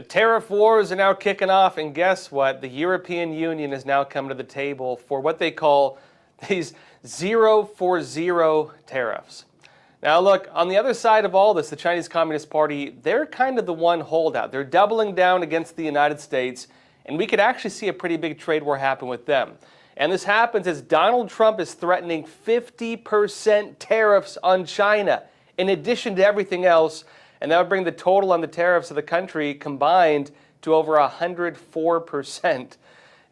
The tariff wars are now kicking off, and guess what? The European Union has now come to the table for what they call these 0 tariffs. Now look, on the other side of all this, the Chinese Communist Party, they're kind of the one holdout. They're doubling down against the United States, and we could actually see a pretty big trade war happen with them. And this happens as Donald Trump is threatening 50% tariffs on China, in addition to everything else, and that would bring the total on the tariffs of the country combined to over 104%.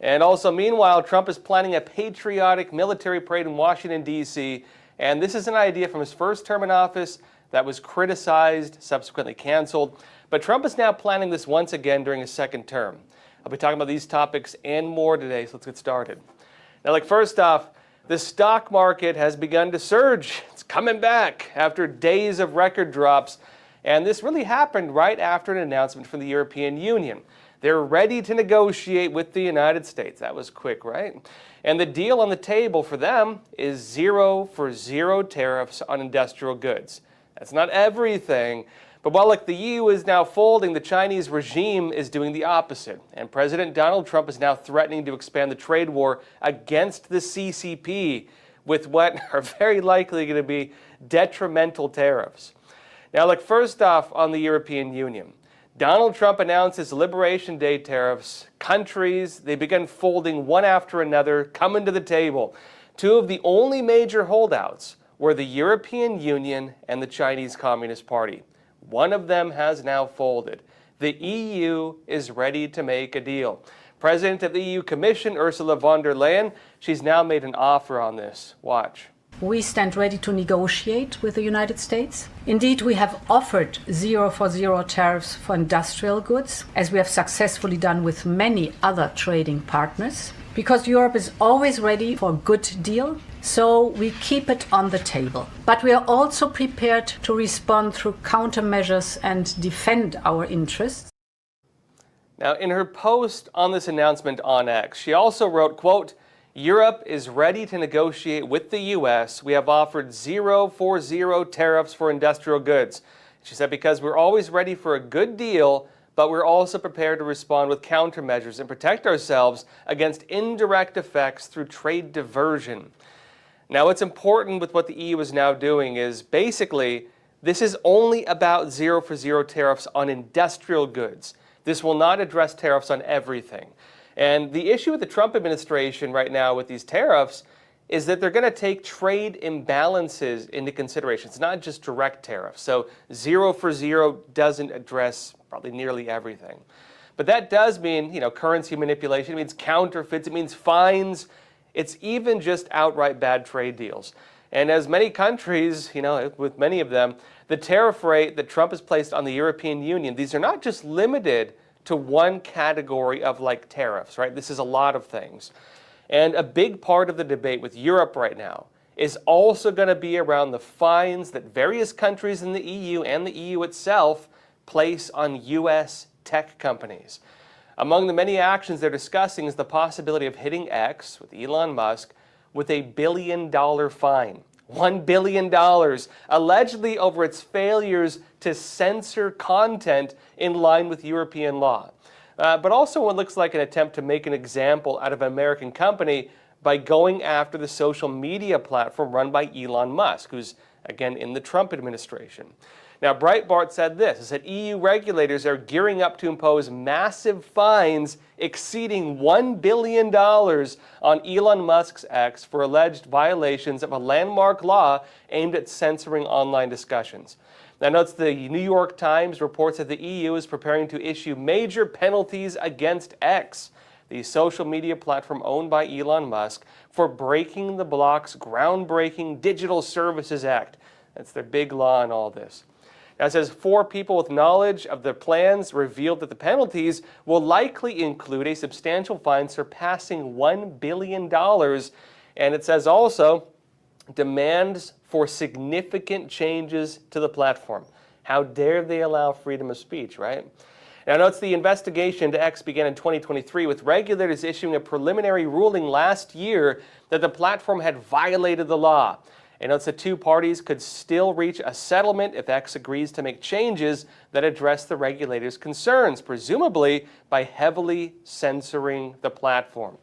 And also, meanwhile, Trump is planning a patriotic military parade in Washington, D.C., and this is an idea from his first term in office that was criticized, subsequently canceled. But Trump is now planning this once again during his second term. I'll be talking about these topics and more today, so let's get started. Now, first off, the stock market has begun to surge. It's coming back after days of record drops. And this really happened right after an announcement from the European Union. They're ready to negotiate with the United States. That was quick, right? And the deal on the table for them is 0 tariffs on industrial goods. That's not everything. But while the EU is now folding, the Chinese regime is doing the opposite. And President Donald Trump is now threatening to expand the trade war against the CCP with what are very likely going to be detrimental tariffs. Now, first off, on the European Union, Donald Trump announces Liberation Day tariffs. Countries, they begin folding one after another, coming to the table. Two of the only major holdouts were the European Union and the Chinese Communist Party. One of them has now folded. The EU is ready to make a deal. President of the EU Commission, Ursula von der Leyen, she's now made an offer on this. Watch. We stand ready to negotiate with the United States. Indeed, we have offered 0 tariffs for industrial goods, as we have successfully done with many other trading partners, because Europe is always ready for a good deal, so we keep it on the table. But we are also prepared to respond through countermeasures and defend our interests. Now, in her post on this announcement on X, she also wrote, quote, Europe is ready to negotiate with the U.S. We have offered 0 tariffs for industrial goods. She said, because we're always ready for a good deal, but we're also prepared to respond with countermeasures and protect ourselves against indirect effects through trade diversion. Now, what's important with what the EU is now doing is basically this is only about 0 tariffs on industrial goods. This will not address tariffs on everything. And the issue with the Trump administration right now with these tariffs is that they're going to take trade imbalances into consideration. It's not just direct tariffs. So 0 doesn't address probably nearly everything. But that does mean, currency manipulation. It means counterfeits. It means fines. It's even just outright bad trade deals. And as many countries, with many of them, the tariff rate that Trump has placed on the European Union, these are not just limited to one category of tariffs, right? This is a lot of things. And a big part of the debate with Europe right now is also going to be around the fines that various countries in the EU and the EU itself place on U.S. tech companies. Among the many actions they're discussing is the possibility of hitting X, with Elon Musk, with a $1 billion fine. $1 billion, allegedly over its failures to censor content in line with European law. But also what looks like an attempt to make an example out of an American company by going after the social media platform run by Elon Musk, who's, again, in the Trump administration. Now, Breitbart said this, it said EU regulators are gearing up to impose massive fines exceeding $1 billion on Elon Musk's X for alleged violations of a landmark law aimed at censoring online discussions. Now, notes the New York Times reports that the EU is preparing to issue major penalties against X, the social media platform owned by Elon Musk, for breaking the bloc's groundbreaking Digital Services Act. That's their big law in all this. Now, it says 4 people with knowledge of the plans revealed that the penalties will likely include a substantial fine surpassing $1 billion. And it says also demands for significant changes to the platform. How dare they allow freedom of speech, right? Now, notice the investigation into X began in 2023 with regulators issuing a preliminary ruling last year that the platform had violated the law. It notes the two parties could still reach a settlement if X agrees to make changes that address the regulators' concerns, presumably by heavily censoring the platform.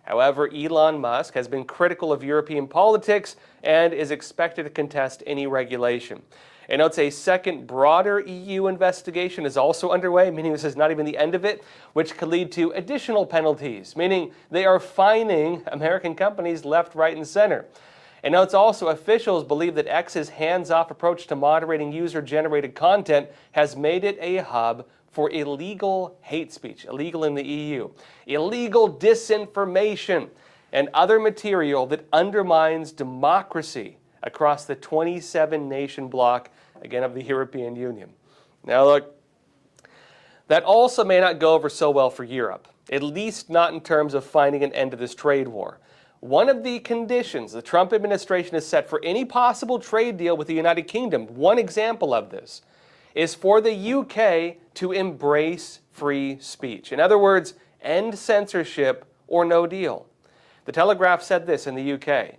However, Elon Musk has been critical of European politics and is expected to contest any regulation. It notes a second broader EU investigation is also underway, meaning this is not even the end of it, which could lead to additional penalties, meaning they are fining American companies left, right, and center. It notes also officials believe that X's hands-off approach to moderating user-generated content has made it a hub for illegal hate speech, illegal in the EU, illegal disinformation, and other material that undermines democracy across the 27-nation bloc, again, of the European Union. Now look, that also may not go over so well for Europe, at least not in terms of finding an end to this trade war. One of the conditions the Trump administration has set for any possible trade deal with the United Kingdom, one example of this, is for the UK to embrace free speech. In other words, end censorship or no deal. The Telegraph said this in the UK.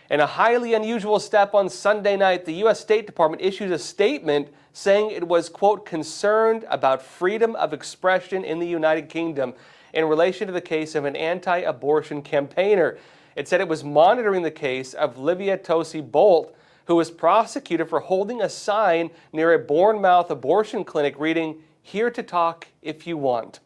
In a highly unusual step on Sunday night, the U.S. State Department issued a statement saying it was, quote, concerned about freedom of expression in the United Kingdom in relation to the case of an anti-abortion campaigner. It said it was monitoring the case of Livia Tosi Bolt, who was prosecuted for holding a sign near a Bournemouth abortion clinic reading, "Here to talk if you want."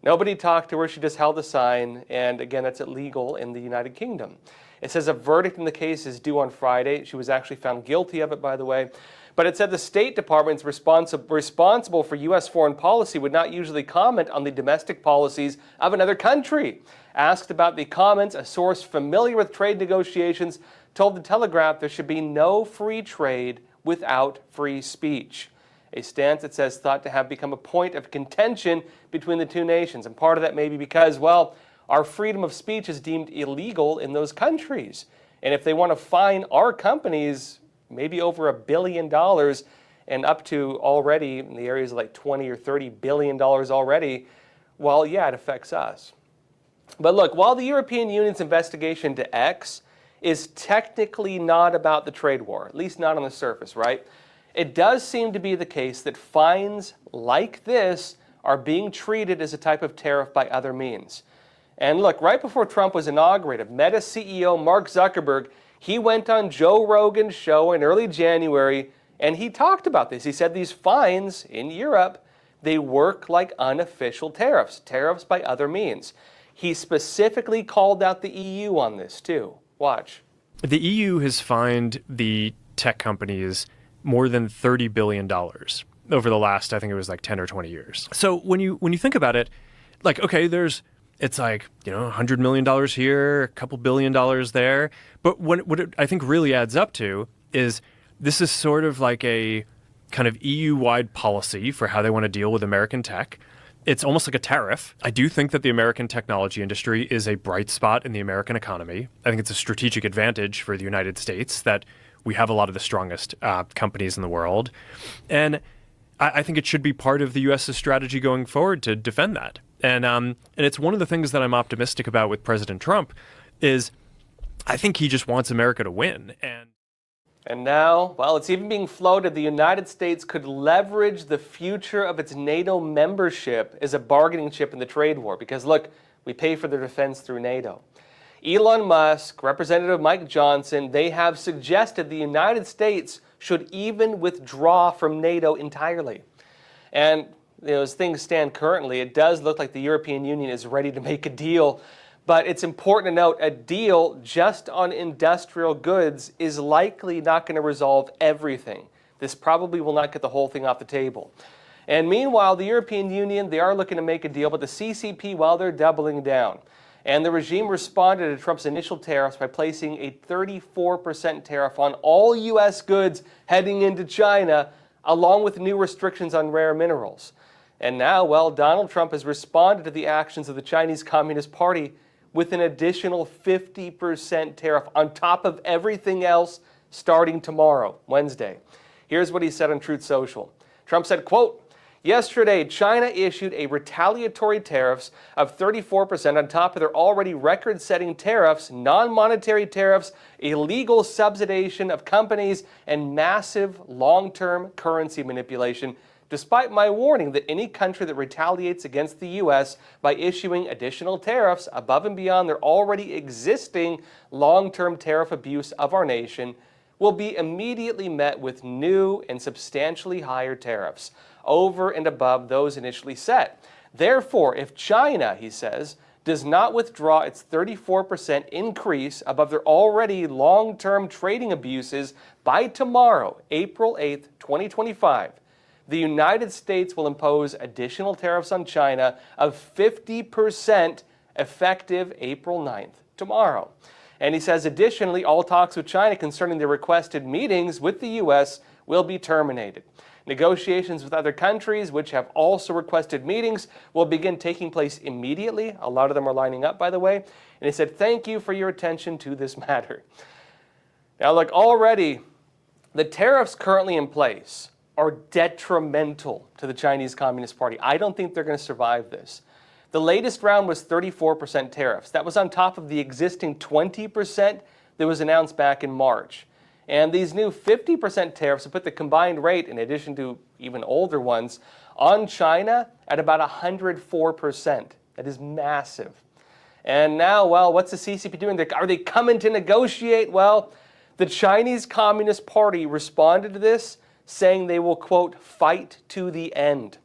Nobody talked to her, she just held a sign, and again, that's illegal in the United Kingdom. It says a verdict in the case is due on Friday. She was actually found guilty of it, by the way. But it said the State Department's responsible for U.S. foreign policy would not usually comment on the domestic policies of another country. Asked about the comments, a source familiar with trade negotiations told the Telegraph there should be no free trade without free speech. A stance it says thought to have become a point of contention between the two nations. And part of that may be because, well, our freedom of speech is deemed illegal in those countries. And if they want to fine our companies maybe over $1 billion and up to already in the areas of like $20 or $30 billion already, well, yeah, it affects us. But look, while the European Union's investigation into X is technically not about the trade war, at least not on the surface, right? It does seem to be the case that fines like this are being treated as a type of tariff by other means. And look, right before Trump was inaugurated, Meta CEO Mark Zuckerberg, he went on Joe Rogan's show in early January, and he talked about this. He said these fines in Europe, they work like unofficial tariffs, tariffs by other means. He specifically called out the EU on this too. Watch. The EU has fined the tech companies more than $30 billion over the last, I think it was like 10 or 20 years. So when you think about it, like, okay, it's like, $100 million here, a couple $1 billion there. But what it, I think really adds up to is this is sort of like a kind of EU-wide policy for how they want to deal with American tech. It's almost like a tariff. I do think that the American technology industry is a bright spot in the American economy. I think it's a strategic advantage for the United States that we have a lot of the strongest companies in the world. And I think it should be part of the U.S.'s strategy going forward to defend that. And it's one of the things that I'm optimistic about with President Trump is I think he just wants America to win. And now, well, it's even being floated the United States could leverage the future of its NATO membership as a bargaining chip in the trade war. Because look, we pay for their defense through NATO. Elon Musk, Representative Mike Johnson, they have suggested the United States should even withdraw from NATO entirely. And as things stand currently, it does look like the European Union is ready to make a deal. But it's important to note a deal just on industrial goods is likely not going to resolve everything. This probably will not get the whole thing off the table. And meanwhile, the European Union, they are looking to make a deal, but the CCP, well, they're doubling down. And the regime responded to Trump's initial tariffs by placing a 34% tariff on all U.S. goods heading into China, along with new restrictions on rare minerals. And now, well, Donald Trump has responded to the actions of the Chinese Communist Party with an additional 50% tariff on top of everything else starting tomorrow, Wednesday. Here's what he said on Truth Social. Trump said, quote, Yesterday, China issued a retaliatory tariffs of 34% on top of their already record-setting tariffs, non-monetary tariffs, illegal subsidization of companies, and massive long-term currency manipulation, despite my warning that any country that retaliates against the U.S. by issuing additional tariffs above and beyond their already existing long-term tariff abuse of our nation will be immediately met with new and substantially higher tariffs over and above those initially set. Therefore, if China, he says, does not withdraw its 34% increase above their already long-term trading abuses by tomorrow, April 8th, 2025, the United States will impose additional tariffs on China of 50% effective April 9th, tomorrow. And he says, additionally, all talks with China concerning the requested meetings with the U.S. will be terminated. Negotiations with other countries, which have also requested meetings, will begin taking place immediately. A lot of them are lining up, by the way. And he said, thank you for your attention to this matter. Now, look, already, the tariffs currently in place are detrimental to the Chinese Communist Party. I don't think they're going to survive this. The latest round was 34% tariffs. That was on top of the existing 20% that was announced back in March. And these new 50% tariffs have put the combined rate, in addition to even older ones, on China at about 104%. That is massive. And now, well, what's the CCP doing? Are they coming to negotiate? Well, the Chinese Communist Party responded to this saying they will, quote, fight to the end.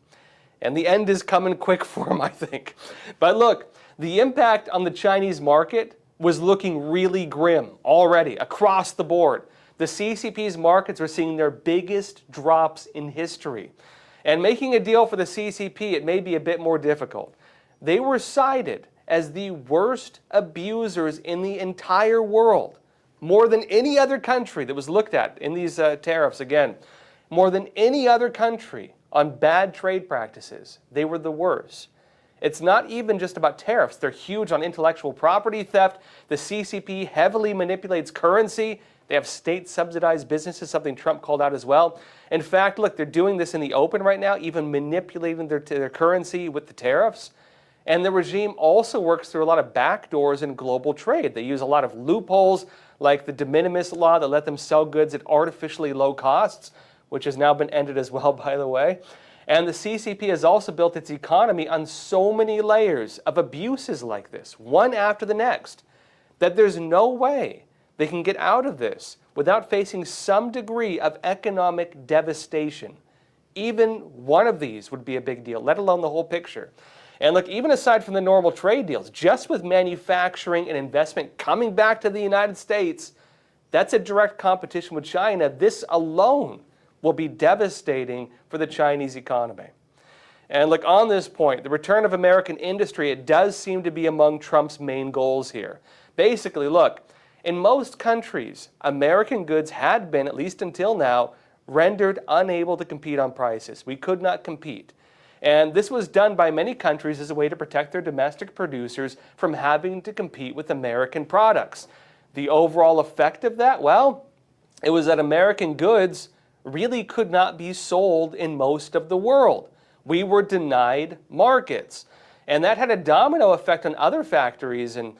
And the end is coming quick for them, I think. But look, the impact on the Chinese market was looking really grim already across the board. The CCP's markets were seeing their biggest drops in history. And making a deal for the CCP, it may be a bit more difficult. They were cited as the worst abusers in the entire world, more than any other country that was looked at in these tariffs. Again, more than any other country on bad trade practices. They were the worst. It's not even just about tariffs. They're huge on intellectual property theft. The CCP heavily manipulates currency. They have state-subsidized businesses, something Trump called out as well. In fact, look, they're doing this in the open right now, even manipulating their currency with the tariffs. And the regime also works through a lot of backdoors in global trade. They use a lot of loopholes, like the de minimis law that let them sell goods at artificially low costs, which has now been ended as well, by the way. And the CCP has also built its economy on so many layers of abuses like this, one after the next, that there's no way they can get out of this without facing some degree of economic devastation. Even one of these would be a big deal, let alone the whole picture. And look, even aside from the normal trade deals, just with manufacturing and investment coming back to the United States, that's a direct competition with China. This alone will be devastating for the Chinese economy. And look, on this point, the return of American industry, it does seem to be among Trump's main goals here. Basically, look, in most countries, American goods had been, at least until now, rendered unable to compete on prices. We could not compete. And this was done by many countries as a way to protect their domestic producers from having to compete with American products. The overall effect of that, well, it was that American goods really could not be sold in most of the world. We were denied markets. And that had a domino effect on other factories and,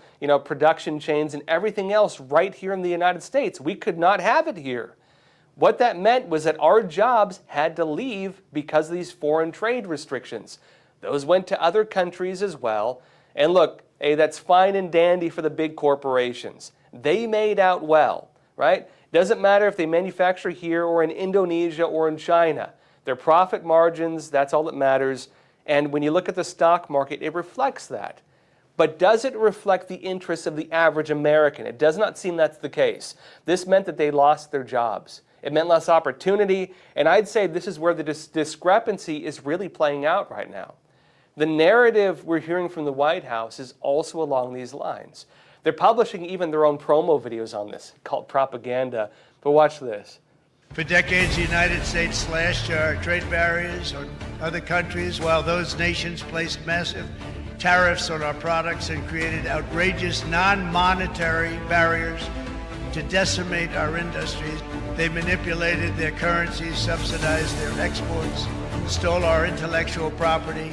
production chains and everything else right here in the United States. We could not have it here. What that meant was that our jobs had to leave because of these foreign trade restrictions. Those went to other countries as well. And look, hey, that's fine and dandy for the big corporations. They made out well, right? Doesn't matter if they manufacture here or in Indonesia or in China. Their profit margins, that's all that matters. And when you look at the stock market, it reflects that. But does it reflect the interests of the average American? It does not seem that's the case. This meant that they lost their jobs. It meant less opportunity. And I'd say this is where the discrepancy is really playing out right now. The narrative we're hearing from the White House is also along these lines. They're publishing even their own promo videos on this, called propaganda. But watch this. For decades, the United States slashed our trade barriers on other countries, while those nations placed massive tariffs on our products and created outrageous non-monetary barriers to decimate our industries. They manipulated their currencies, subsidized their exports, stole our intellectual property,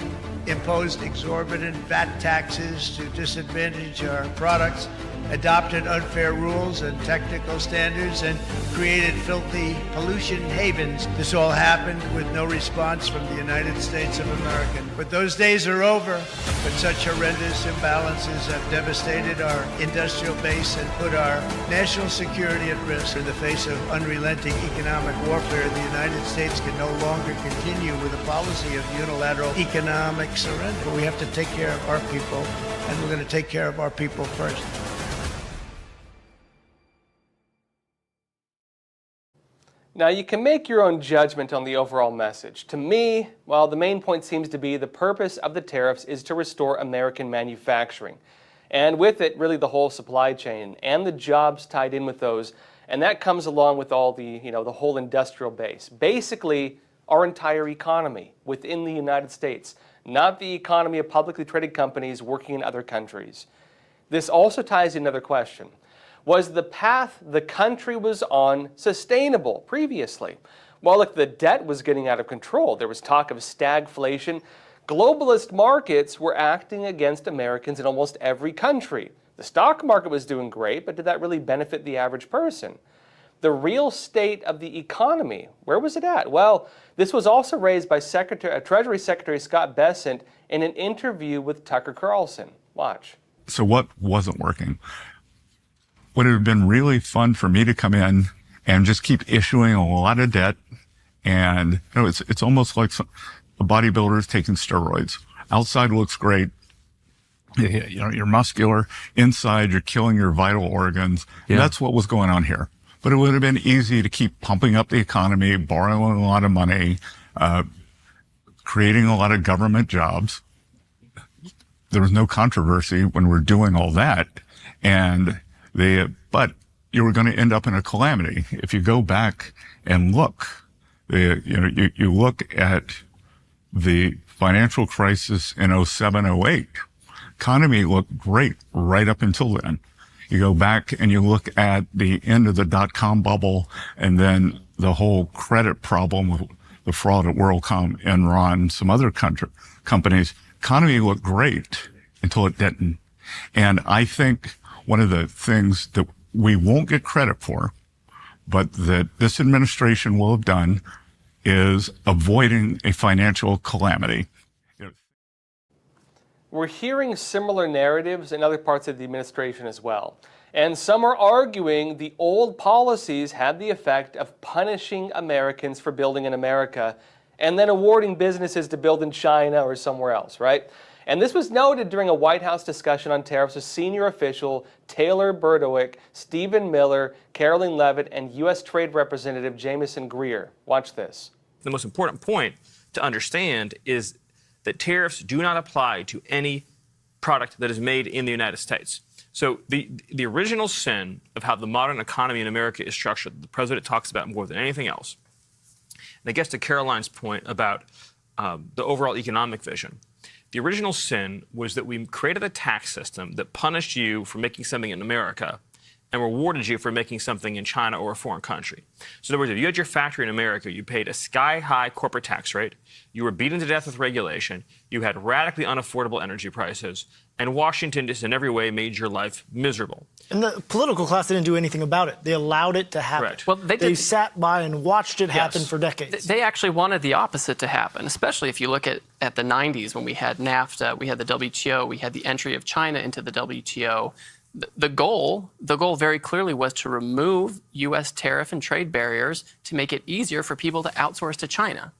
imposed exorbitant VAT taxes to disadvantage our products, adopted unfair rules and technical standards, and created filthy pollution havens. This all happened with no response from the United States of America. But those days are over. But such horrendous imbalances have devastated our industrial base and put our national security at risk. In the face of unrelenting economic warfare, the United States can no longer continue with a policy of unilateral economic surrender. We have to take care of our people, and we're going to take care of our people first. Now, you can make your own judgment on the overall message. To me, well, the main point seems to be the purpose of the tariffs is to restore American manufacturing. And with it, really the whole supply chain and the jobs tied in with those. And that comes along with all the, the whole industrial base. Basically, our entire economy within the United States, not the economy of publicly traded companies working in other countries. This also ties in another question. Was the path the country was on sustainable previously? Well, look, the debt was getting out of control. There was talk of stagflation. Globalist markets were acting against Americans in almost every country. The stock market was doing great, but did that really benefit the average person? The real state of the economy, where was it at? Well, this was also raised by Treasury Secretary Scott Bessent in an interview with Tucker Carlson. Watch. So what wasn't working? Would it have been really fun for me to come in and just keep issuing a lot of debt? And it's almost like a bodybuilder is taking steroids. Outside looks great. You're muscular. Inside, you're killing your vital organs. Yeah. That's what was going on here. But it would have been easy to keep pumping up the economy, borrowing a lot of money, creating a lot of government jobs. There was no controversy when we're doing all that. But you were going to end up in a calamity. If you go back and look, you look at the financial crisis in 07, 08, economy looked great right up until then. You go back and you look at the end of the dot-com bubble and then the whole credit problem with the fraud at WorldCom, Enron, some other companies, economy looked great until it didn't. And I think one of the things that we won't get credit for, but that this administration will have done, is avoiding a financial calamity. We're hearing similar narratives in other parts of the administration as well. And some are arguing the old policies had the effect of punishing Americans for building in America and then awarding businesses to build in China or somewhere else, right? And this was noted during a White House discussion on tariffs with senior official Taylor Burdewick, Stephen Miller, Caroline Levitt, and U.S. Trade Representative Jamieson Greer. Watch this. The most important point to understand is that tariffs do not apply to any product that is made in the United States. So the original sin of how the modern economy in America is structured, the president talks about more than anything else. And it gets to Caroline's point about the overall economic vision. The original sin was that we created a tax system that punished you for making something in America and rewarded you for making something in China or a foreign country. So in other words, if you had your factory in America, you paid a sky-high corporate tax rate, you were beaten to death with regulation, you had radically unaffordable energy prices, and Washington just in every way made your life miserable. And the political class didn't do anything about it. They allowed it to happen. Correct. Well, they sat by and watched it happen for decades. They actually wanted the opposite to happen, especially if you look at the 90s when we had NAFTA, we had the WTO, we had the entry of China into the WTO. The goal very clearly was to remove U.S. tariff and trade barriers to make it easier for people to outsource to China.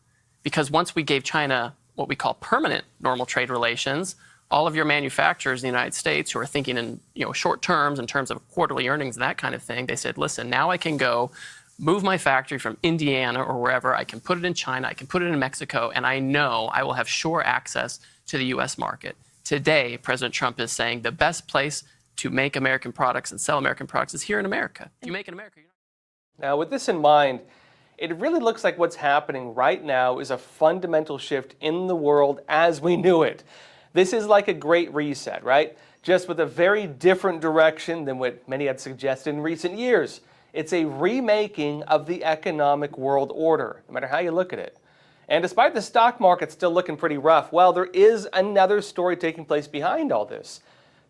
Because once we gave China what we call permanent normal trade relations, all of your manufacturers in the United States who are thinking in short terms in terms of quarterly earnings and that kind of thing, they said, listen, now I can go move my factory from Indiana or wherever, I can put it in China, I can put it in Mexico, and I know I will have sure access to the U.S. market. Today, President Trump is saying the best place to make American products and sell American products is here in America. If you make it in America, you're not. Now, with this in mind, it really looks like what's happening right now is a fundamental shift in the world as we knew it. This is like a great reset, right? Just with a very different direction than what many had suggested in recent years. It's a remaking of the economic world order, no matter how you look at it. And despite the stock market still looking pretty rough, well, there is another story taking place behind all this.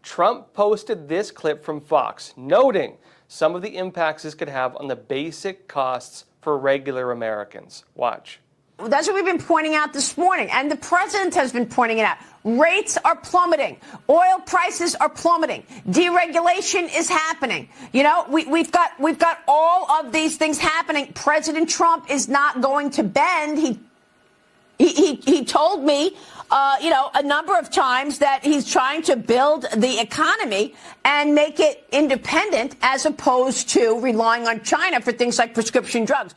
Trump posted this clip from Fox, noting some of the impacts this could have on the basic costs for regular Americans. Watch. That's what we've been pointing out this morning, and the president has been pointing it out. Rates are plummeting. Oil prices are plummeting. Deregulation is happening. You know, we've got all of these things happening. President Trump is not going to bend. He told me, a number of times that he's trying to build the economy and make it independent as opposed to relying on China for things like prescription drugs.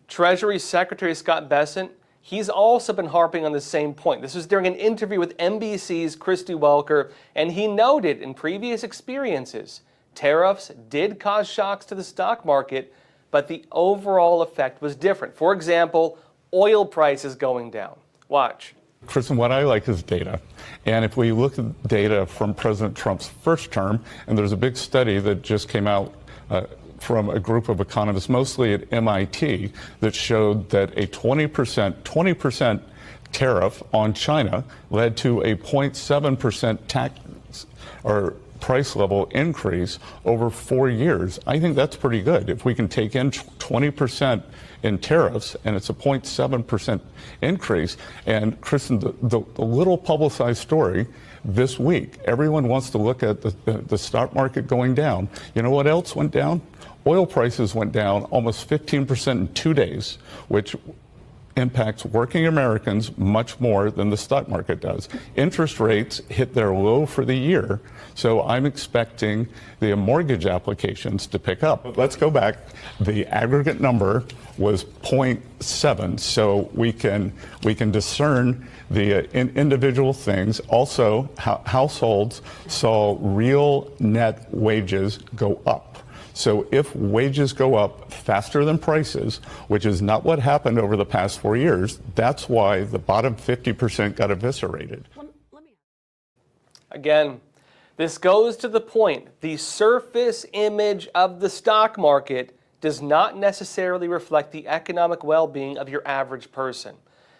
Treasury Secretary Scott Bessent, he's also been harping on the same point. This was during an interview with NBC's Christy Welker, and he noted in previous experiences, tariffs did cause shocks to the stock market, but the overall effect was different. For example, oil prices going down. Watch. Kristen, what I like is data. And if we look at data from President Trump's first term, and there's a big study that just came out from a group of economists, mostly at MIT, that showed that a 20% tariff on China led to a 0.7% tax or price level increase over 4 years. I think that's pretty good. If we can take in 20% in tariffs and it's a 0.7% increase. And Kristen, the little publicized story this week, everyone wants to look at the stock market going down. You know what else went down? Oil prices went down almost 15% in 2 days, which impacts working Americans much more than the stock market does. Interest rates hit their low for the year, so I'm expecting the mortgage applications to pick up. Let's go back. The aggregate number was 0.7, so we can discern the individual things. Also, households saw real net wages go up. So if wages go up faster than prices, which is not what happened over the past 4 years, that's why the bottom 50% got eviscerated. Again, this goes to the point. The surface image of the stock market does not necessarily reflect the economic well-being of your average person.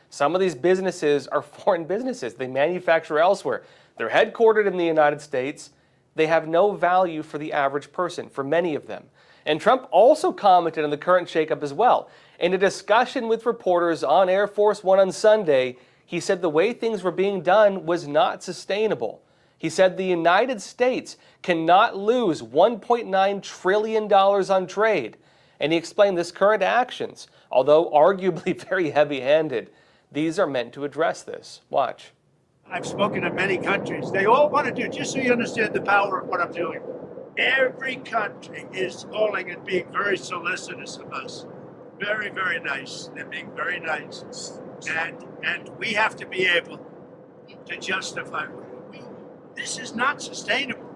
Some of these businesses are foreign businesses. They manufacture elsewhere. They're headquartered in the United States. They have no value for the average person, for many of them. And Trump also commented on the current shakeup as well. In a discussion with reporters on Air Force One on Sunday, he said the way things were being done was not sustainable. He said the United States cannot lose $1.9 trillion on trade. And he explained this current actions, although arguably very heavy-handed, these are meant to address this. Watch. I've spoken to many countries. They all want to do, just so you understand the power of what I'm doing. Every country is calling and being very solicitous of us. Very, very nice. They're being very nice. And we have to be able to justify this is not sustainable.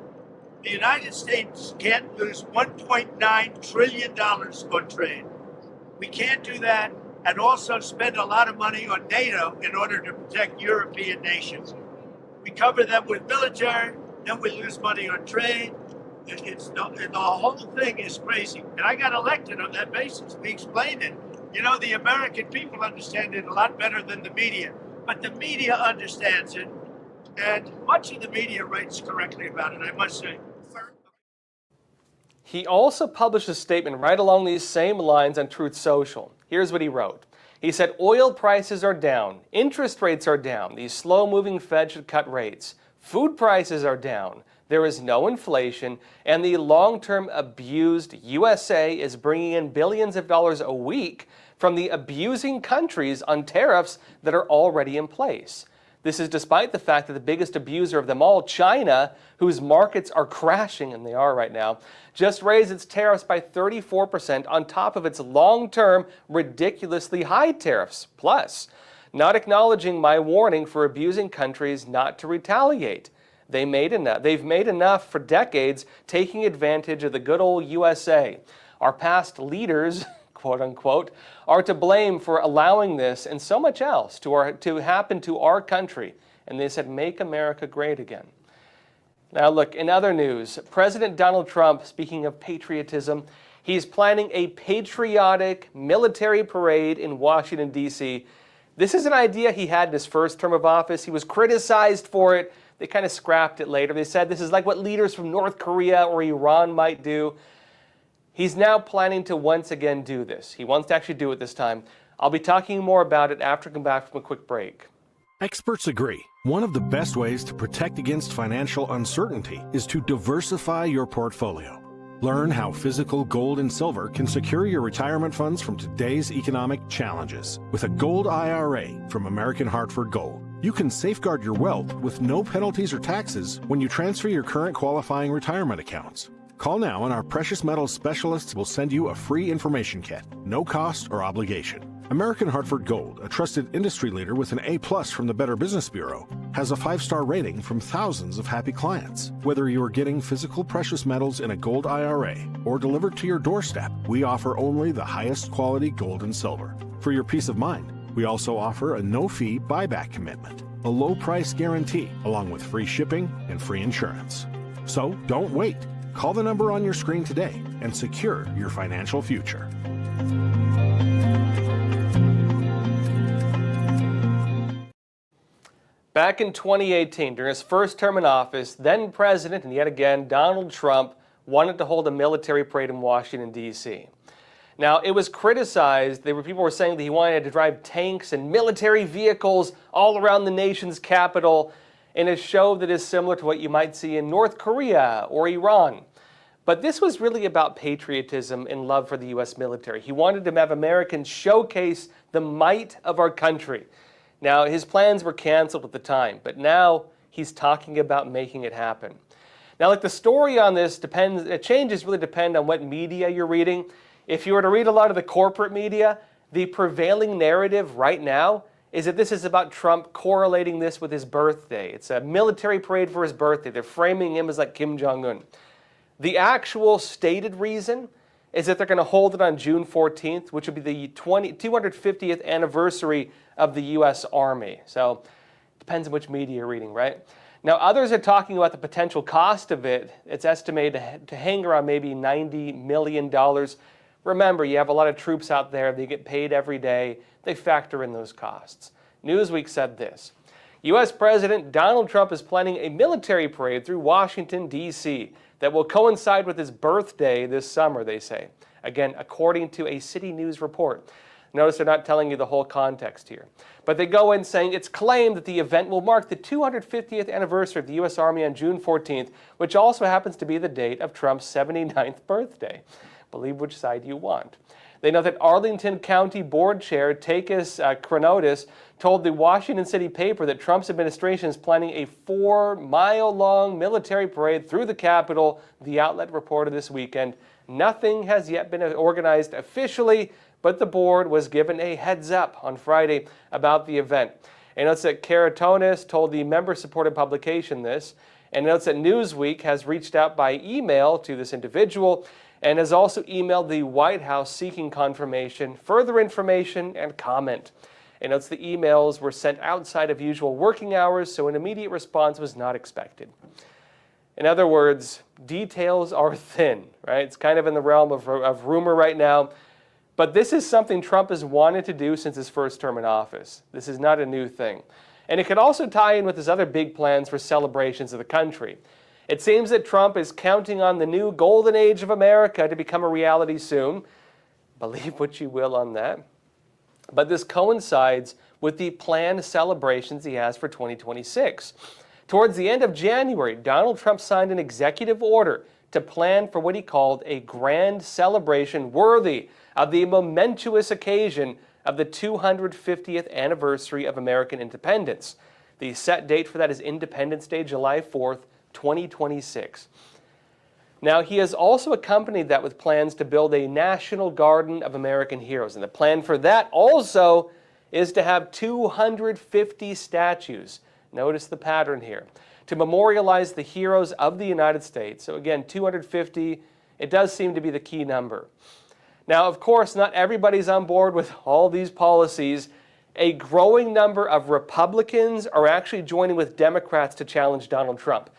The United States can't lose $1.9 trillion on trade. We can't do that and also spend a lot of money on NATO in order to protect European nations. We cover them with military, then we lose money on trade. The whole thing is crazy. And I got elected on that basis. We explained it. You know, the American people understand it a lot better than the media. But the media understands it. And much of the media writes correctly about it, I must say. He also published a statement right along these same lines on Truth Social. Here's what he wrote. He said, oil prices are down, interest rates are down, the slow-moving Fed should cut rates, food prices are down, there is no inflation, and the long-term abused USA is bringing in billions of dollars a week from the abusing countries on tariffs that are already in place. This is despite the fact that the biggest abuser of them all, China, whose markets are crashing, and they are right now, just raised its tariffs by 34% on top of its long-term, ridiculously high tariffs. Plus, not acknowledging my warning for abusing countries not to retaliate. They've made enough for decades, taking advantage of the good old USA. Our past leaders, quote unquote, are to blame for allowing this and so much else to happen to our country. And they said, make America great again. Now look, in other news, President Donald Trump, speaking of patriotism, He's planning a patriotic military parade in Washington, D.C. This is an idea he had in his first term of office. He was criticized for it. They kind of scrapped it later. They said this is like what leaders from North Korea or Iran might do. He's now planning to once again do this. He wants to actually do it this time. I'll be talking more about it after I come back from a quick break. Experts agree. One of the best ways to protect against financial uncertainty is to diversify your portfolio. Learn how physical gold and silver can secure your retirement funds from today's economic challenges. With a gold IRA from American Hartford Gold, you can safeguard your wealth with no penalties or taxes when you transfer your current qualifying retirement accounts. Call now and our precious metals specialists will send you a free information kit, no cost or obligation. American Hartford Gold, a trusted industry leader with an A+ from the Better Business Bureau, has a 5-star rating from thousands of happy clients. Whether you are getting physical precious metals in a gold IRA or delivered to your doorstep, we offer only the highest quality gold and silver. For your peace of mind, we also offer a no-fee buyback commitment, a low price guarantee, along with free shipping and free insurance. So don't wait. Call the number on your screen today and secure your financial future. Back in 2018, during his first term in office, then President and yet again Donald Trump wanted to hold a military parade in Washington, D.C. Now, it was criticized. People were saying that he wanted to drive tanks and military vehicles all around the nation's capital in a show that is similar to what you might see in North Korea or Iran. But this was really about patriotism and love for the U.S. military. He wanted to have Americans showcase the might of our country. Now, his plans were canceled at the time, but now he's talking about making it happen. Now, like the story on this changes really depend on what media you're reading. If you were to read a lot of the corporate media, the prevailing narrative right now is that this is about Trump correlating this with his birthday. It's a military parade for his birthday. They're framing him as like Kim Jong-un. The actual stated reason is that they're going to hold it on June 14th, which would be the 250th anniversary of the U.S. Army. So it depends on which media you're reading, right? Now, others are talking about the potential cost of it. It's estimated to hang around maybe $90 million. Remember, you have a lot of troops out there. They get paid every day. They factor in those costs. Newsweek said this. U.S. President Donald Trump is planning a military parade through Washington, D.C. that will coincide with his birthday this summer, they say. Again, according to a City News report. Notice they're not telling you the whole context here. But they go in saying it's claimed that the event will mark the 250th anniversary of the U.S. Army on June 14th, which also happens to be the date of Trump's 79th birthday. Believe which side you want. They know that Arlington County Board Chair Takis Chronotis told the Washington City paper that Trump's administration is planning a 4-mile-long military parade through the Capitol. The outlet reported this weekend. Nothing has yet been organized officially, but the board was given a heads up on Friday about the event. And notes that Karatonis told the member-supported publication this, and notes that Newsweek has reached out by email to this individual and has also emailed the White House seeking confirmation, further information, and comment. And notes the emails were sent outside of usual working hours, so an immediate response was not expected. In other words, details are thin, right? It's kind of in the realm of rumor right now. But this is something Trump has wanted to do since his first term in office. This is not a new thing. And it could also tie in with his other big plans for celebrations of the country. It seems that Trump is counting on the new golden age of America to become a reality soon. Believe what you will on that. But this coincides with the planned celebrations he has for 2026. Towards the end of January, Donald Trump signed an executive order to plan for what he called a grand celebration worthy of the momentous occasion of the 250th anniversary of American independence. The set date for that is Independence Day, July 4th, 2026. Now, he has also accompanied that with plans to build a National Garden of American Heroes. And the plan for that also is to have 250 statues. Notice the pattern here. To memorialize the heroes of the United States. So again, 250, it does seem to be the key number. Now, of course, not everybody's on board with all these policies. A growing number of Republicans are actually joining with Democrats to challenge Donald Trump,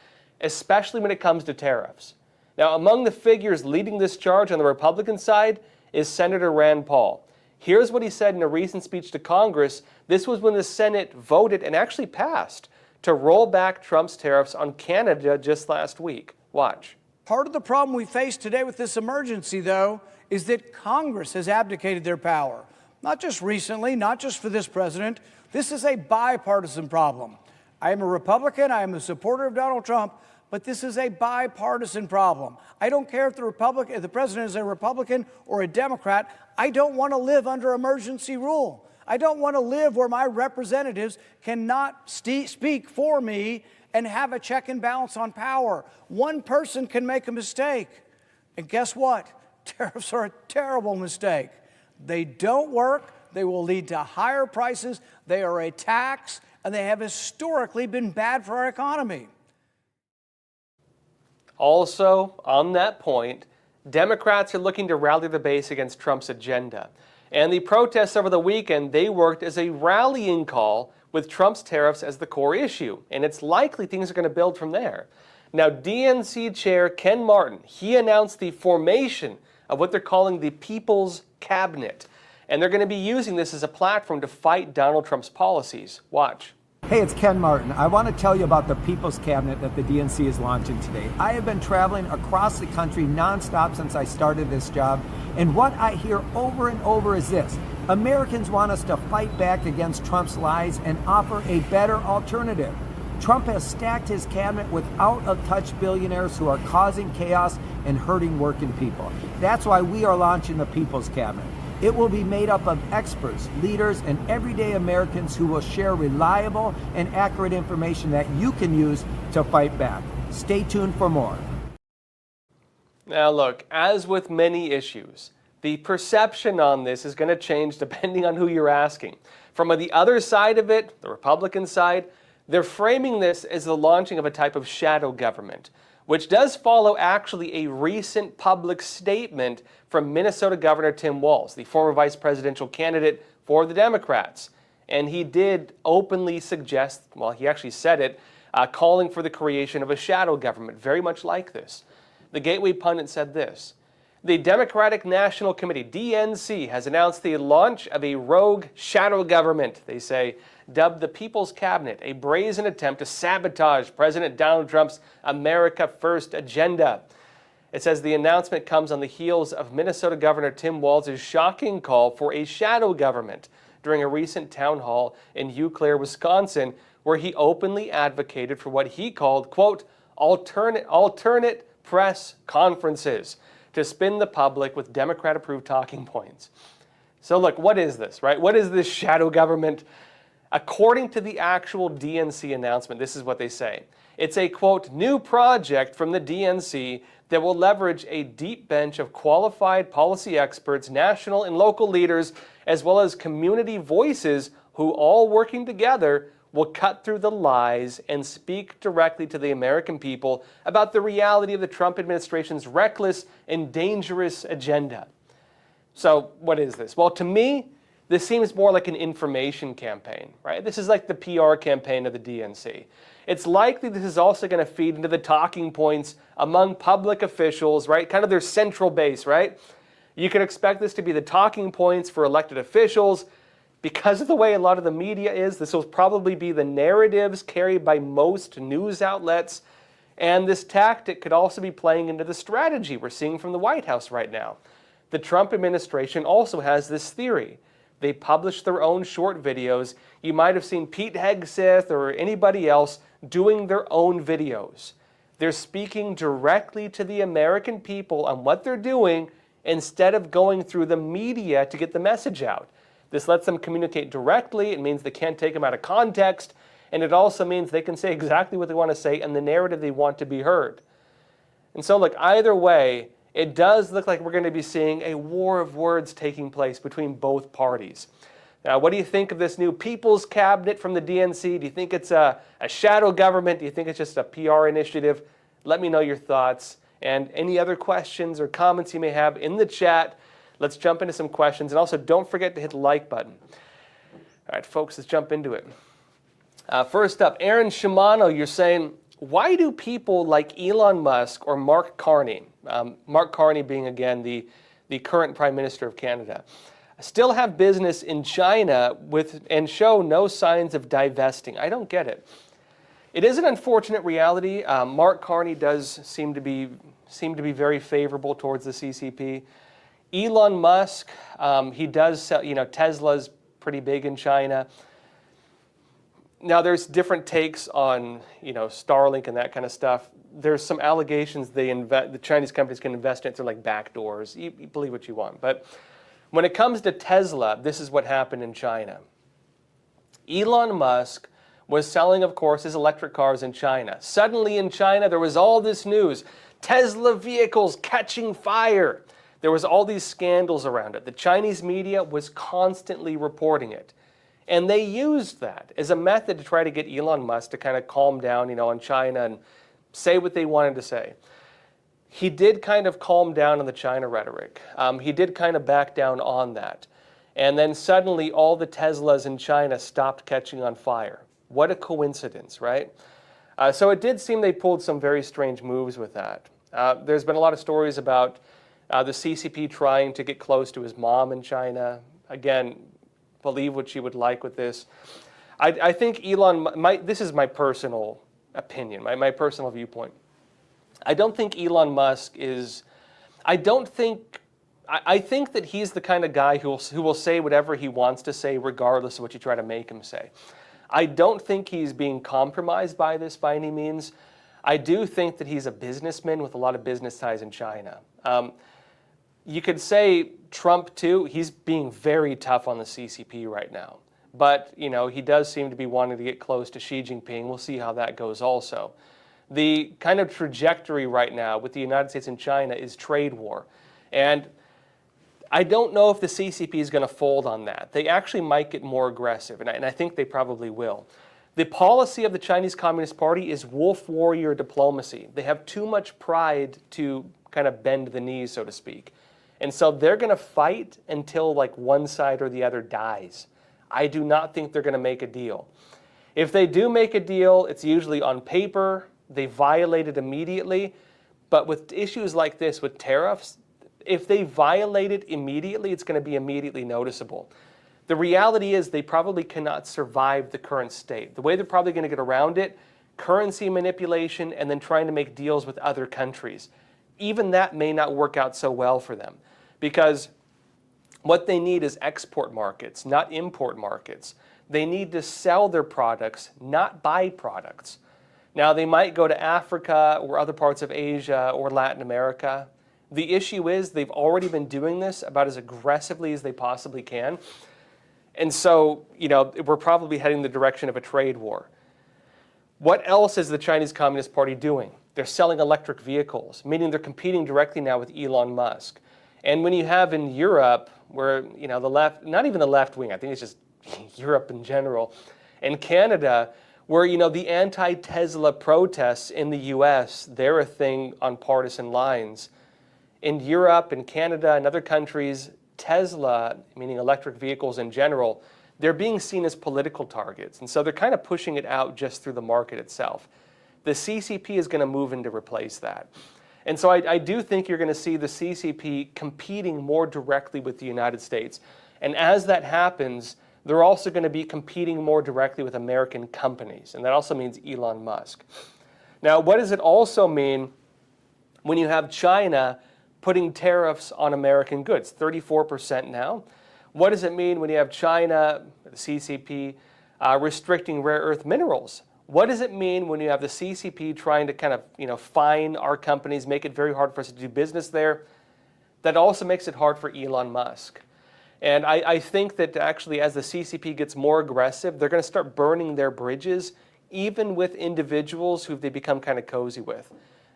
especially when it comes to tariffs. Now, among the figures leading this charge on the Republican side is Senator Rand Paul. Here's what he said in a recent speech to Congress. This was when the Senate voted and actually passed to roll back Trump's tariffs on Canada just last week. Watch. Part of the problem we face today with this emergency, though, is that Congress has abdicated their power. Not just recently, not just for this president. This is a bipartisan problem. I am a Republican. I am a supporter of Donald Trump. But this is a bipartisan problem. I don't care if the president is a Republican or a Democrat. I don't want to live under emergency rule. I don't want to live where my representatives cannot speak for me and have a check and balance on power. One person can make a mistake. And guess what? Tariffs are a terrible mistake. They don't work. They will lead to higher prices. They are a tax, and they have historically been bad for our economy. Also, on that point, Democrats are looking to rally the base against Trump's agenda. And the protests over the weekend, they worked as a rallying call with Trump's tariffs as the core issue. And it's likely things are going to build from there. Now, DNC Chair Ken Martin, he announced the formation of what they're calling the People's Cabinet. And they're going to be using this as a platform to fight Donald Trump's policies. Watch. Hey, it's Ken Martin. I want to tell you about the People's Cabinet that the DNC is launching today. I have been traveling across the country nonstop since I started this job, and what I hear over and over is this. Americans want us to fight back against Trump's lies and offer a better alternative. Trump has stacked his cabinet with out-of-touch billionaires who are causing chaos and hurting working people. That's why we are launching the People's Cabinet. It will be made up of experts, leaders, and everyday Americans who will share reliable and accurate information that you can use to fight back. Stay tuned for more. Now look, as with many issues, the perception on this is going to change depending on who you're asking. From the other side of it, the Republican side, they're framing this as the launching of a type of shadow government, which does follow actually a recent public statement from Minnesota Governor Tim Walz, the former vice presidential candidate for the Democrats. And he did openly suggest, well, he actually said it, calling for the creation of a shadow government, very much like this. The Gateway pundit said this: the Democratic National Committee, DNC, has announced the launch of a rogue shadow government, they say, dubbed the People's Cabinet, a brazen attempt to sabotage President Donald Trump's America First agenda. It says the announcement comes on the heels of Minnesota Governor Tim Walz's shocking call for a shadow government during a recent town hall in Eau Claire, Wisconsin, where he openly advocated for what he called, quote, alternate press conferences to spin the public with Democrat-approved talking points. So look, what is this, right? What is this shadow government? According to the actual DNC announcement, this is what they say. It's a, quote, new project from the DNC that will leverage a deep bench of qualified policy experts, national and local leaders, as well as community voices who, all working together, will cut through the lies and speak directly to the American people about the reality of the Trump administration's reckless and dangerous agenda. So what is this? Well, to me, this seems more like an information campaign, right? This is like the PR campaign of the DNC. It's likely this is also going to feed into the talking points among public officials, right? Kind of their central base, right? You can expect this to be the talking points for elected officials. Because of the way a lot of the media is, this will probably be the narratives carried by most news outlets. And this tactic could also be playing into the strategy we're seeing from the White House right now. The Trump administration also has this theory. They publish their own short videos. You might have seen Pete Hegseth or anybody else doing their own videos. They're speaking directly to the American people on what they're doing instead of going through the media to get the message out. This lets them communicate directly. It means they can't take them out of context. And it also means they can say exactly what they want to say and the narrative they want to be heard. And so, look, either way, it does look like we're going to be seeing a war of words taking place between both parties. Now, what do you think of this new People's Cabinet from the DNC? Do you think it's a shadow government? Do you think it's just a PR initiative? Let me know your thoughts. And any other questions or comments you may have in the chat. Let's jump into some questions. And also, don't forget to hit the like button. All right, folks, let's jump into it. First up, Aaron Shimano, you're saying, why do people like Elon Musk or Mark Carney, Mark Carney being again the current Prime Minister of Canada, still have business in China and show no signs of divesting? I don't get it. It is an unfortunate reality. Mark Carney does seem to be very favorable towards the CCP. Elon Musk, he does sell, Tesla's pretty big in China. Now there's different takes on, Starlink and that kind of stuff. There's some allegations the Chinese companies can invest in it through like back doors. You believe what you want. But when it comes to Tesla, this is what happened in China. Elon Musk was selling, of course, his electric cars in China. Suddenly in China, there was all this news. Tesla vehicles catching fire. There was all these scandals around it. The Chinese media was constantly reporting it. And they used that as a method to try to get Elon Musk to kind of calm down, on China and say what they wanted to say. He did kind of calm down on the China rhetoric. He did kind of back down on that. And then suddenly all the Teslas in China stopped catching on fire. What a coincidence, right? So it did seem they pulled some very strange moves with that. There's been a lot of stories about the CCP trying to get close to his mom in China. Again, believe what you would like with this. I think this is my personal opinion, my personal viewpoint. I don't think Elon Musk is, I think that he's the kind of guy who will say whatever he wants to say regardless of what you try to make him say. I don't think he's being compromised by this by any means. I do think that he's a businessman with a lot of business ties in China. You could say Trump too, he's being very tough on the CCP right now. But, he does seem to be wanting to get close to Xi Jinping. We'll see how that goes also. The kind of trajectory right now with the United States and China is trade war. And I don't know if the CCP is going to fold on that. They actually might get more aggressive, and I think they probably will. The policy of the Chinese Communist Party is wolf warrior diplomacy. They have too much pride to kind of bend the knees, so to speak. And so they're going to fight until like one side or the other dies. I do not think they're going to make a deal. If they do make a deal, it's usually on paper. They violate it immediately. But with issues like this, with tariffs, if they violate it immediately, it's going to be immediately noticeable. The reality is they probably cannot survive the current state. The way they're probably going to get around it, currency manipulation and then trying to make deals with other countries. Even that may not work out so well for them because what they need is export markets, not import markets. They need to sell their products, not buy products. Now, they might go to Africa or other parts of Asia or Latin America. The issue is they've already been doing this about as aggressively as they possibly can. And so, we're probably heading in the direction of a trade war. What else is the Chinese Communist Party doing? They're selling electric vehicles, meaning they're competing directly now with Elon Musk. And when you have in Europe, where, the left, not even the left wing, I think it's just Europe in general, and Canada, where, the anti-Tesla protests in the US, they're a thing on partisan lines. In Europe and Canada and other countries, Tesla, meaning electric vehicles in general, they're being seen as political targets. And so they're kind of pushing it out just through the market itself. The CCP is going to move in to replace that. And so I do think you're going to see the CCP competing more directly with the United States. And as that happens, they're also going to be competing more directly with American companies. And that also means Elon Musk. Now, what does it also mean when you have China putting tariffs on American goods, 34% now? What does it mean when you have China, the CCP, restricting rare earth minerals? What does it mean when you have the CCP trying to kind of, fine our companies, make it very hard for us to do business there? That also makes it hard for Elon Musk. And I think that actually as the CCP gets more aggressive, they're going to start burning their bridges, even with individuals who they become kind of cozy with.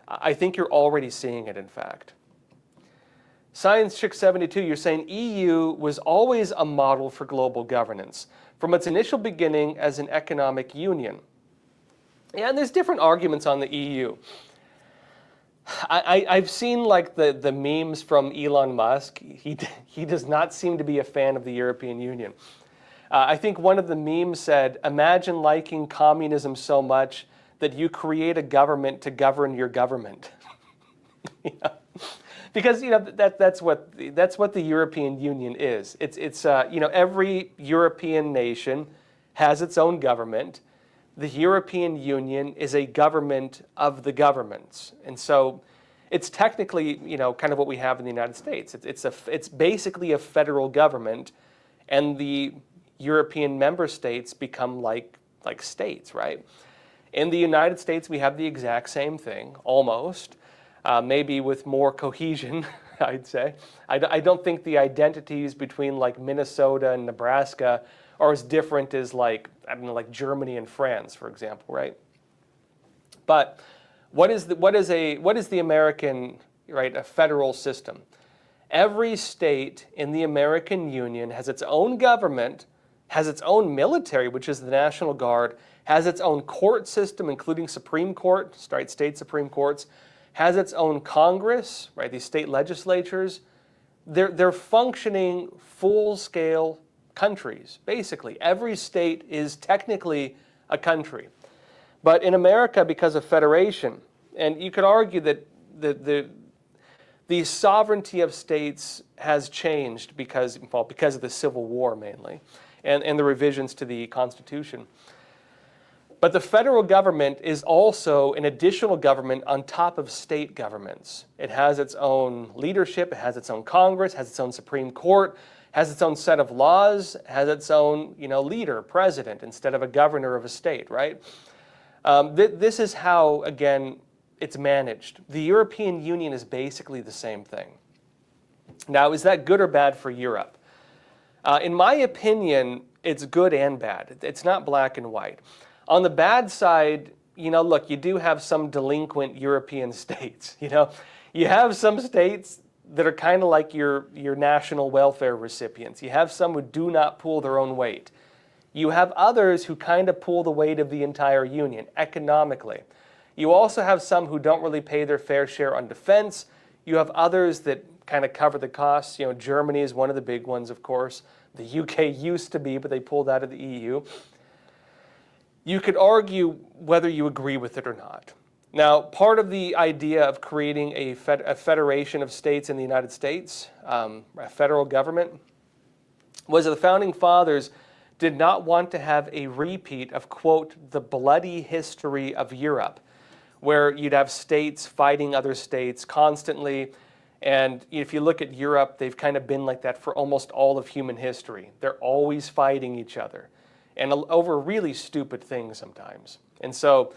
I think you're already seeing it, in fact. Science Chick 72, you're saying EU was always a model for global governance from its initial beginning as an economic union. Yeah, and there's different arguments on the EU. I've seen like the memes from Elon Musk. He does not seem to be a fan of the European Union. I think one of the memes said, imagine liking communism so much that you create a government to govern your government. You know? Because that's what the European Union is. It's every European nation has its own government. The European Union is a government of the governments, and so it's technically kind of what we have in the United States. It's basically a federal government, and the European member states become like states, right? In the United States, we have the exact same thing, almost. Maybe with more cohesion, I'd say. I don't think the identities between like Minnesota and Nebraska are as different as like Germany and France, for example, right? But what is the American, right, a federal system? Every state in the American Union has its own government, has its own military, which is the National Guard, has its own court system, including Supreme Court, right, state Supreme Courts, has its own Congress, right? These state legislatures, they're functioning full-scale countries, basically. Every state is technically a country. But in America, because of federation, and you could argue that the sovereignty of states has changed because of the Civil War mainly, and the revisions to the Constitution. But the federal government is also an additional government on top of state governments. It has its own leadership, it has its own Congress, has its own Supreme Court, has its own set of laws, has its own leader, president, instead of a governor of a state, right? This is how, again, it's managed. The European Union is basically the same thing. Now, is that good or bad for Europe? In my opinion, it's good and bad. It's not black and white. On the bad side, look, you do have some delinquent European states. You have some states that are kind of like your national welfare recipients. You have some who do not pull their own weight. You have others who kind of pull the weight of the entire union economically. You also have some who don't really pay their fair share on defense. You have others that kind of cover the costs. Germany is one of the big ones, of course. The UK used to be, but they pulled out of the EU. You could argue whether you agree with it or not. Now, part of the idea of creating a federation of states in the United States, a federal government, was that the Founding Fathers did not want to have a repeat of, quote, the bloody history of Europe, where you'd have states fighting other states constantly. And if you look at Europe, they've kind of been like that for almost all of human history. They're always fighting each other, and over really stupid things sometimes. And so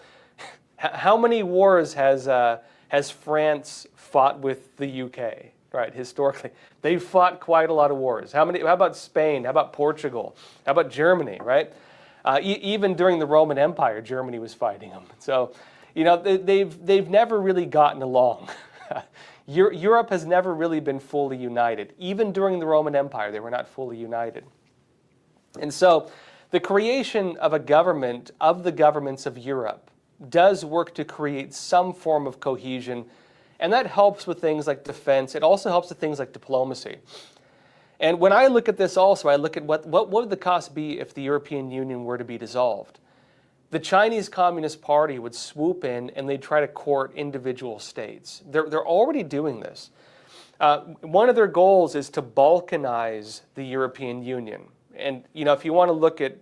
how many wars has France fought with the UK, right, historically? They've fought quite a lot of wars. How about Spain? How about Portugal? How about Germany, right? Even during the Roman Empire, Germany was fighting them. So, they've never really gotten along. Europe has never really been fully united. Even during the Roman Empire, they were not fully united. And so the creation of a government of the governments of Europe does work to create some form of cohesion, and that helps with things like defense. It also helps with things like diplomacy. And when I look at this also, I look at what would the cost be if the European Union were to be dissolved. The Chinese Communist Party would swoop in and they'd try to court individual states. They're already doing this. One of their goals is to balkanize the European Union. And if you want to look at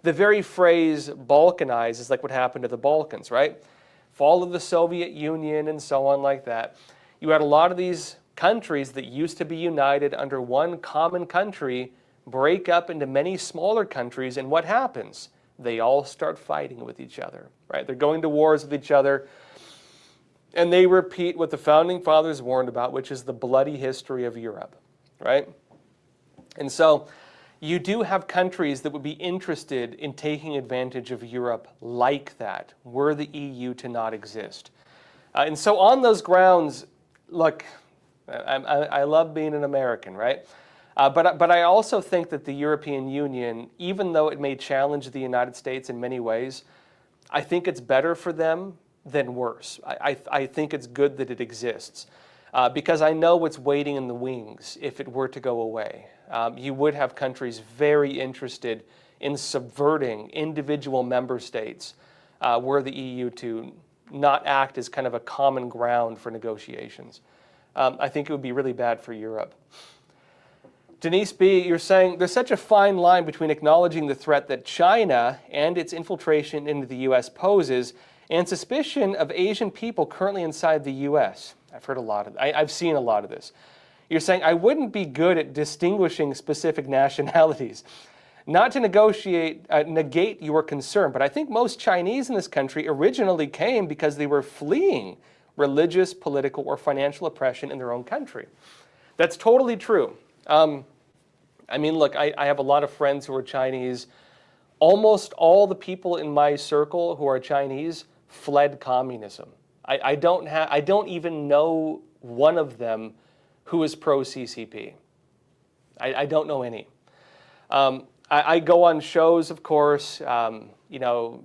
the very phrase balkanize is like what happened to the Balkans, right? Fall of the Soviet Union and so on like that. You had a lot of these countries that used to be united under one common country break up into many smaller countries, and what happens? They all start fighting with each other, right? They're going to wars with each other, and they repeat what the Founding Fathers warned about, which is the bloody history of Europe, right? And so you do have countries that would be interested in taking advantage of Europe like that, were the EU to not exist. And so on those grounds, look, I love being an American, right? But I also think that the European Union, even though it may challenge the United States in many ways, I think it's better for them than worse. I think it's good that it exists because I know what's waiting in the wings if it were to go away. You would have countries very interested in subverting individual member states were the EU to not act as kind of a common ground for negotiations. I think it would be really bad for Europe. Denise B., you're saying there's such a fine line between acknowledging the threat that China and its infiltration into the U.S. poses and suspicion of Asian people currently inside the U.S. I've heard a lot of I've seen a lot of this. You're saying I wouldn't be good at distinguishing specific nationalities. Not to negate your concern, but I think most Chinese in this country originally came because they were fleeing religious, political, or financial oppression in their own country. That's totally true. I mean, look, I have a lot of friends who are Chinese. Almost all the people in my circle who are Chinese fled communism. I don't even know one of them who is pro-CCP. I don't know any. I go on shows, of course, you know,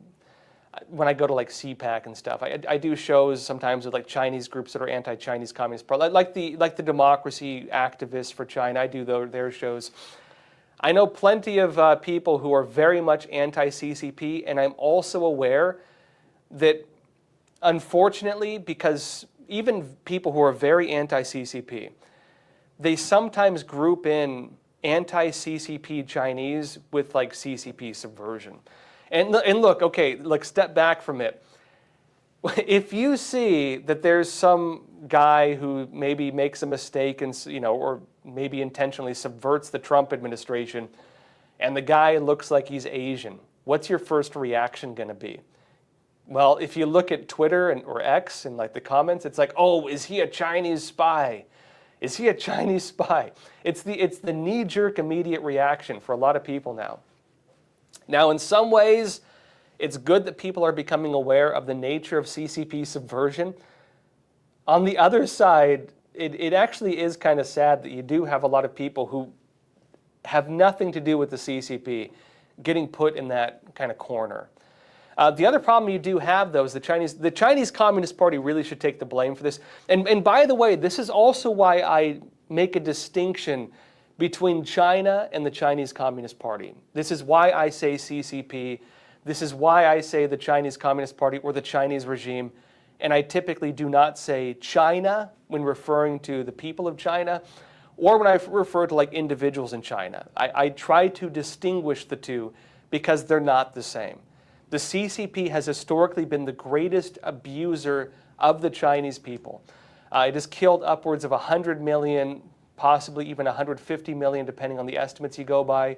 when I go to like CPAC and stuff. I do shows sometimes with like Chinese groups that are anti-Chinese Communist Party, like the democracy activists for China. I do their shows. I know plenty of people who are very much anti-CCP, and I'm also aware that, unfortunately, because even people who are very anti-CCP, they sometimes group in anti-CCP Chinese with like CCP subversion. And look, okay, like step back from it. If you see that there's some guy who maybe makes a mistake and, you know, or maybe intentionally subverts the Trump administration, and the guy looks like he's Asian, what's your first reaction going to be? Well, if you look at Twitter or X and like the comments, it's like, oh, is he a Chinese spy? Is he a Chinese spy? It's the knee-jerk immediate reaction for a lot of people now. Now, in some ways, it's good that people are becoming aware of the nature of CCP subversion. On the other side, it actually is kind of sad that you do have a lot of people who have nothing to do with the CCP getting put in that kind of corner. The other problem you do have, though, is the Chinese Communist Party really should take the blame for this. And by the way, this is also why I make a distinction between China and the Chinese Communist Party. This is why I say CCP. This is why I say the Chinese Communist Party or the Chinese regime. And I typically do not say China when referring to the people of China or when I refer to like individuals in China. I try to distinguish the two because they're not the same. The CCP has historically been the greatest abuser of the Chinese people. It has killed upwards of 100 million, possibly even 150 million, depending on the estimates you go by.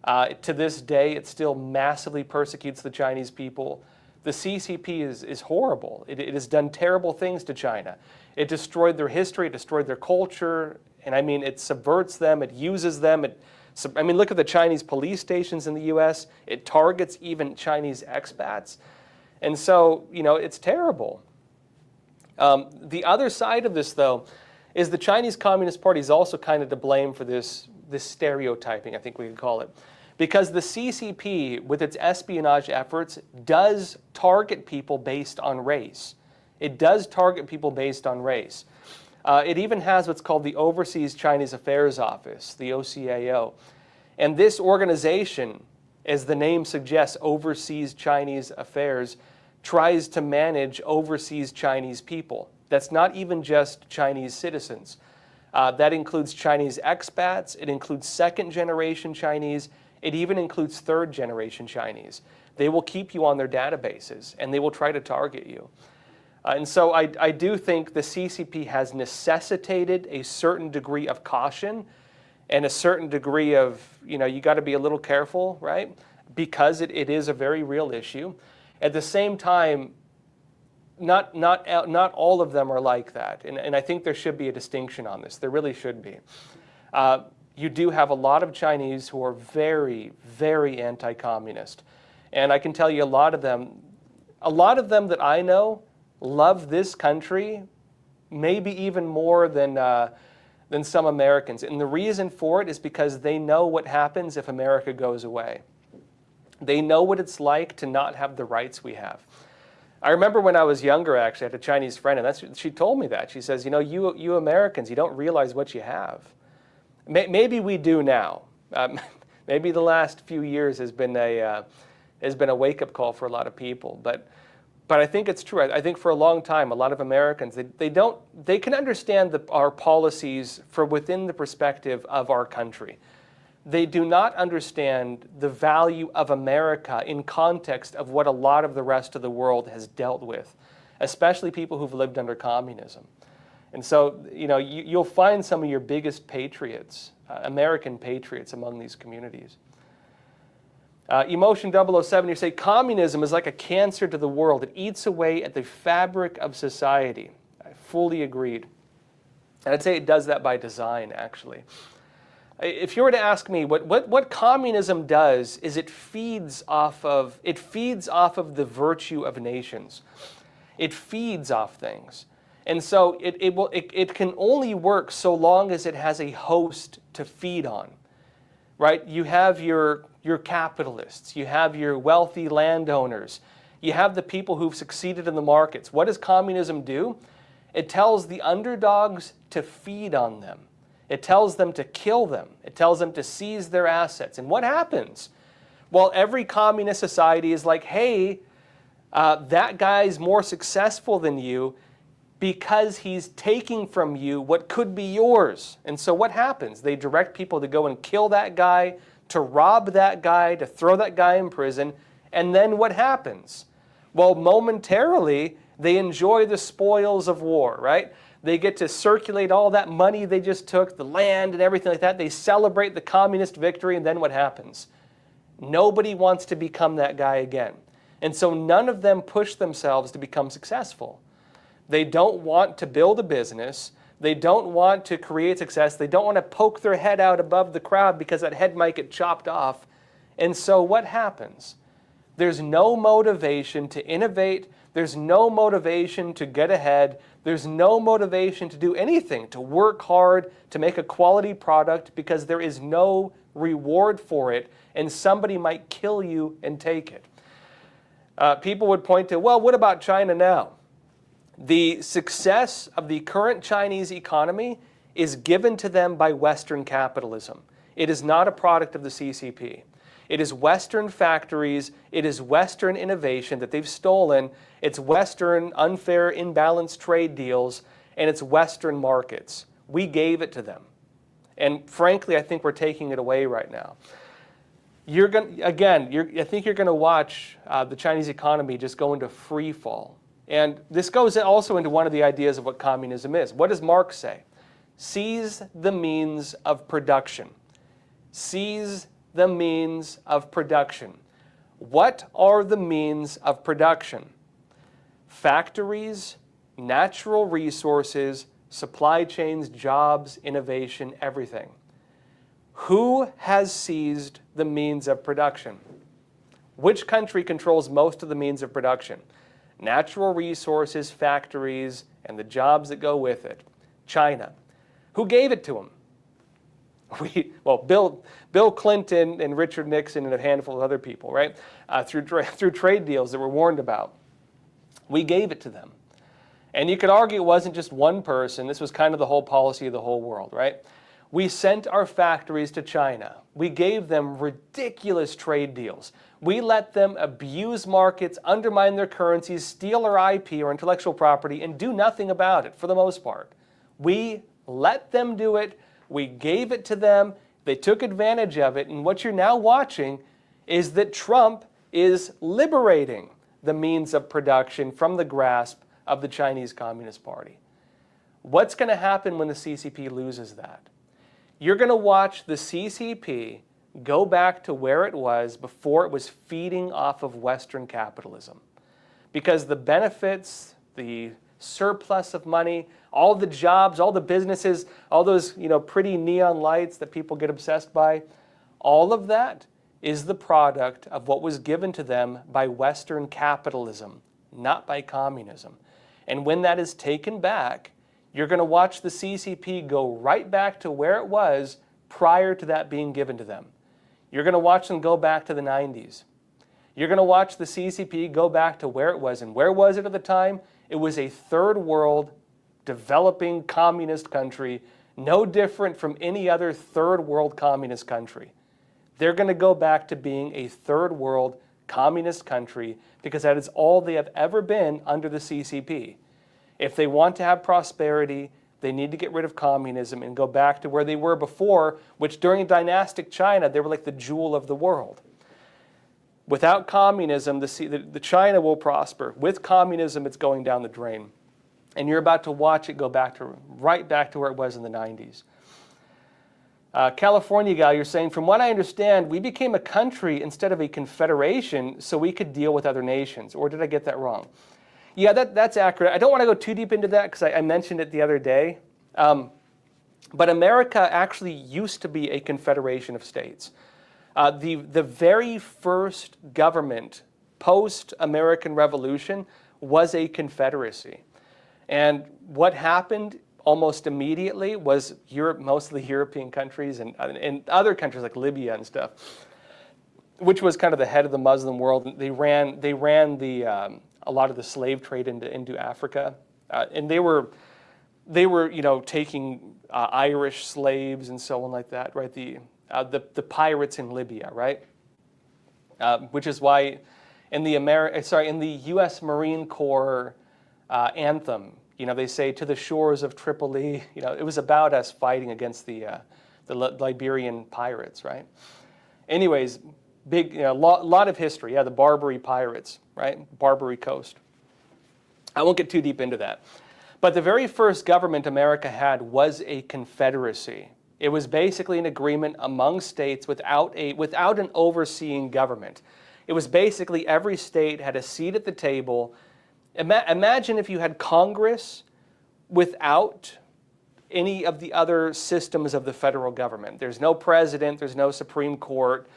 To this day, it still massively persecutes the Chinese people. The CCP is horrible. It has done terrible things to China. It destroyed their history, it destroyed their culture, and I mean, it subverts them, it uses them. I mean, look at the Chinese police stations in the U.S. It targets even Chinese expats. And so, you know, it's terrible. The other side of this, though, is the Chinese Communist Party is also kind of to blame for this stereotyping, I think we could call it. Because the CCP, with its espionage efforts, does target people based on race. It does target people based on race. It even has what's called the Overseas Chinese Affairs Office, the OCAO. And this organization, as the name suggests, Overseas Chinese Affairs, tries to manage overseas Chinese people. That's not even just Chinese citizens. That includes Chinese expats, it includes second-generation Chinese, it even includes third-generation Chinese. They will keep you on their databases, and they will try to target you. And so I do think the CCP has necessitated a certain degree of caution and a certain degree of, you know, you got to be a little careful, right? Because it is a very real issue. At the same time, not all of them are like that. And I think there should be a distinction on this. There really should be. You do have a lot of Chinese who are very, very anti-communist. And I can tell you a lot of them that I know love this country maybe even more than some Americans. And the reason for it is because they know what happens if America goes away. They know what it's like to not have the rights we have. I remember when I was younger, actually, I had a Chinese friend, and she told me that. She says, you know, you Americans, you don't realize what you have. Maybe we do now. Maybe the last few years has been has been a wake-up call for a lot of people. But I think it's true. I think for a long time, a lot of Americans, they can understand our policies from within the perspective of our country. They do not understand the value of America in context of what a lot of the rest of the world has dealt with, especially people who've lived under communism. And so, you'll find some of your biggest patriots, American patriots, among these communities. Emotion 007, you say, communism is like a cancer to the world. It eats away at the fabric of society. I fully agreed. And I'd say it does that by design, actually. If you were to ask me what communism does is it feeds off of the virtue of nations. It feeds off things. And so it can only work so long as it has a host to feed on. Right? You have your capitalists, you have your wealthy landowners, you have the people who've succeeded in the markets. What does communism do? It tells the underdogs to feed on them. It tells them to kill them. It tells them to seize their assets. And what happens? Well, every communist society is like, hey, that guy's more successful than you because he's taking from you what could be yours. And so what happens? They direct people to go and kill that guy, to rob that guy, to throw that guy in prison. And then what happens? Well, momentarily, they enjoy the spoils of war, right? They get to circulate all that money they just took, the land and everything like that. They celebrate the communist victory, and then what happens? Nobody wants to become that guy again. And so none of them push themselves to become successful. They don't want to build a business. They don't want to create success. They don't want to poke their head out above the crowd because that head might get chopped off. And so what happens? There's no motivation to innovate. There's no motivation to get ahead. There's no motivation to do anything, to work hard, to make a quality product, because there is no reward for it, and somebody might kill you and take it. People would point to, well, what about China now? The success of the current Chinese economy is given to them by Western capitalism. It is not a product of the CCP. It is Western factories, it is Western innovation that they've stolen, it's Western unfair, imbalanced trade deals, and it's Western markets. We gave it to them. And frankly, I think we're taking it away right now. I think you're going to watch the Chinese economy just go into free fall. And this goes also into one of the ideas of what communism is. What does Marx say? Seize the means of production. Seize the means of production. What are the means of production? Factories, natural resources, supply chains, jobs, innovation, everything. Who has seized the means of production? Which country controls most of the means of production? Natural resources, factories, and the jobs that go with it. China. Who gave it to them? Bill Clinton and Richard Nixon and a handful of other people, right? Through trade deals that were warned about. We gave it to them. And you could argue it wasn't just one person. This was kind of the whole policy of the whole world, right? We sent our factories to China. We gave them ridiculous trade deals. We let them abuse markets, undermine their currencies, steal our IP or intellectual property, and do nothing about it for the most part. We let them do it. We gave it to them. They took advantage of it. And what you're now watching is that Trump is liberating the means of production from the grasp of the Chinese Communist Party. What's going to happen when the CCP loses that? You're going to watch the CCP go back to where it was before it was feeding off of Western capitalism. Because the benefits, the surplus of money, all the jobs, all the businesses, all those pretty neon lights that people get obsessed by, all of that is the product of what was given to them by Western capitalism, not by communism. And when that is taken back, you're going to watch the CCP go right back to where it was prior to that being given to them. You're going to watch them go back to the 90s. You're going to watch the CCP go back to where it was. And where was it at the time? It was a third world, developing communist country, no different from any other third world communist country. They're going to go back to being a third world communist country because that is all they have ever been under the CCP. If they want to have prosperity, they need to get rid of communism and go back to where they were before, which during dynastic China, they were like the jewel of the world. Without communism, the China will prosper. With communism, it's going down the drain. And you're about to watch it go right back to where it was in the 90s. California guy, you're saying, from what I understand, we became a country instead of a confederation so we could deal with other nations. Or did I get that wrong? Yeah, that's accurate. I don't want to go too deep into that because I mentioned it the other day. But America actually used to be a confederation of states. The very first government post-American Revolution was a confederacy. And what happened almost immediately was Europe, mostly European countries and other countries like Libya and stuff, which was kind of the head of the Muslim world. They ran a lot of the slave trade into Africa, and they were taking Irish slaves and so on like that, right? The pirates in Libya, right? Which is why in the U.S. Marine Corps anthem, they say "to the shores of Tripoli." It was about us fighting against the Liberian pirates, right? Anyways, big, lot of history. Yeah, the Barbary pirates, right? Barbary Coast. I won't get too deep into that. But the very first government America had was a confederacy. It was basically an agreement among states without an overseeing government. It was basically every state had a seat at the table. Imagine if you had Congress without any of the other systems of the federal government. There's no president, there's no Supreme Court,